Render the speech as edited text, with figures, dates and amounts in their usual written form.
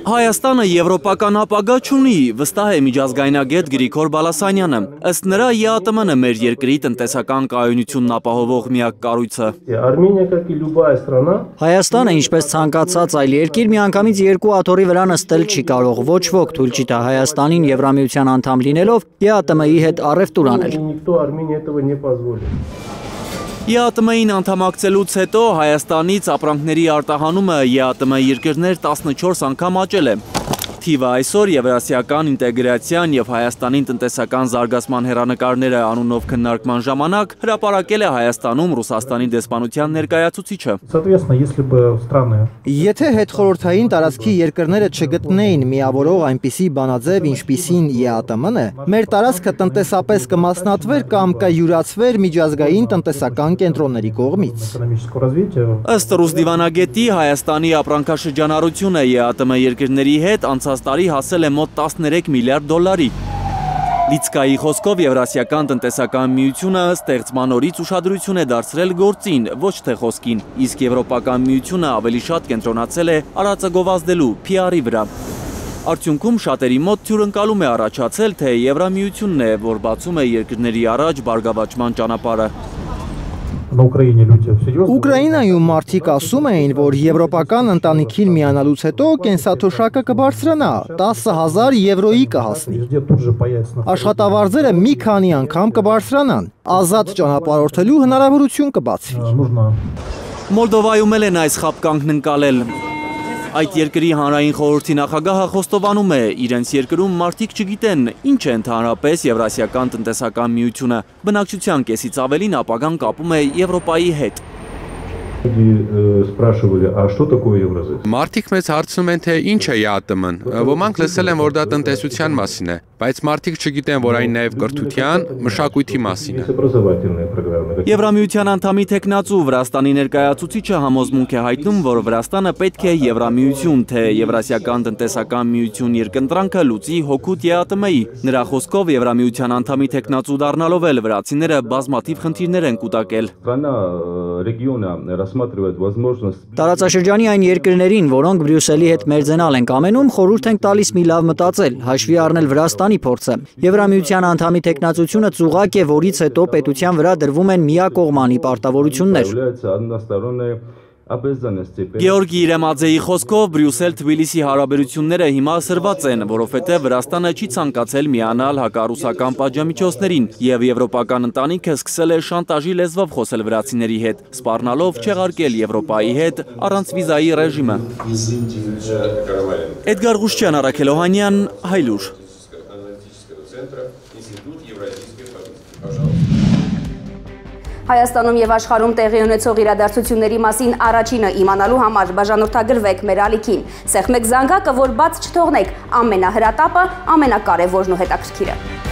Հայաստանը եվրոպական ապագա չունի, վստահ է միջազգայնագետ Գրիգոր Բալասանյանը։ Ըստ նրա ԵԱՏՄ-ն է մեր երկրի տնտեսական կայունությունն ապահովող միակ կառույցը։ Հայաստանը, ինչպես ցանկացած այլ երկիր, միանգամից երկու աթոռի վրա նստել չի կարող, ոչ ոք թույլ չի տա Հայաստանին Եվրամիության անդամ լինելով ԵԱՏՄ-ի հետ առևտուր անել։ ԵԱՏՄ-ին անդամակցելուց հետո Հայաստանից ապրանքների արտահանումը ԵԱՏՄ երկրներ 14 անգամ աճել է։ Թիվը այսօր Եվրասիական ինտեգրացիան և Հայաստանին տնտեսական զարգացման հեռանկարները անունով քննարկման ժամանակ հրապարակել է Հայաստանում Ռուսաստանի դեսպանության ներկայացուցիչը։ Եթե հետխորհրդային տարածքի երկրները չգտնեին միավորող այնպիսի բանաձև, ինչպիսին ԵԱՏՄ-ն է, մեր տարածքը տնտեսապես կմասնատվեր կամ կյուրացվեր միջազգային տնտեսական կենտրոնների կողմից։ Ըստ ռուս դիվանագետի, Հայաստանի ապրանքաշրջանառությունը ԵԱՏՄ երկրների հետ անցած տարի հասել է մոտ 13 միլիարդ դոլարի։ Լիցկայի խոսքով Եվրասիական տնտեսական միությունը ստեղծման օրից ուշադրություն է դարձրել գործին, ոչ թե խոսքին, իսկ Եվրոպական միությունը ավելի շատ կենտրոնացել է արածը գովազդելու PR-ի վրա։ Արդյունքում շատերի մոտ թյուրընկալում է առաջացել, թե Եվրամիությունն է, որ բացում է երկրների առաջ բարգավաճման ճանապարհը։ Ուկրաինայում մարդիկ ասում էին, որ եվրոպական ընտանիքին միանալուց հետո կենսաթոշակը կբարձրանա, 10,000 եվրոյի կհասնի։ Աշխատավարձերը մի քանի անգամ կբարձրանան, ազատ ճանապարհորդելու հնարավորություն կբացվի։ Մոլդովայում էլ են այս խաբկանքն ընկալել։ Այդ երկրի հանրային խորհրդի նախագահը խոստովանում է, իրենց երկրում մարդիկ չգիտեն, ինչ է ընդհանրապես Եվրասիական տնտեսական միությունը, բնակչության կեսից ավելին ապագան կապում է Եվրոպայի հետ։ Մարդիկ մեզ հարցնում են, թե ինչ է ԵԱՏՄ-ն, ոմանք լսել են, որ դա տնտեսության մասին է, բայց մարդիկ չգիտեն, որ այն նաև կրթության, մշակույթի մասին է։ Եվրամիության անդամի թեկնածու Վրաստանի ներկայացուցիչը համոզմունք է հայտնում, որ Վրաստանը պետք է Եվրամիություն, թե Եվրասիական տնտեսական միություն երկընտրանքը լուծի հօգուտ ԵԱՏՄ-ի։ Նրա խոսքով Եվրամիության անդամի թեկնածու դառնալով էլ վրացիները բազմաթիվ խնդիրներ են կուտակել։ Տարածաշրջանի այն երկրներին, որոնք Բրյուսելի հետ մերձենալ են կամենում, խորհուրդ ենք տալիս մի լավ մտածել, հաշվի առնել Վրաստանի փորձը։ Եվրամիության անդամի թեկնածությունը ծուղակ է, որից հետո պետության վրա դրվում են միակողմանի պարտավորություններ։ Գեորգի Իրեմաձեի խոսքով Բրյուսել-Թբիլիսի հարաբերությունները հիմա սրված են, որովհետև Վրաստանը չի ցանկացել միանալ հակառուսական պատժամիջոցներին, և եվրոպական ընտանիքը սկսել է շանտաժի լեզվով խոսել վրացիների հետ, սպառնալով չեղարկել Եվրոպայի հետ առանց վիզայի ռեժիմը։ Էդգար Ղուշչյան, Առաքել Օհանյան, Հայլուր։ Հայաստանում և աշխարհում տեղի ունեցող իրադարձությունների մասին առաջինը իմանալու համար բաժանորդագրվեք մեր ալիքին։ Սեղմեք զանգակը, որ բաց չթողնեք, ամենահրատապը, ամենակարևորն ու հետաքրքիրը։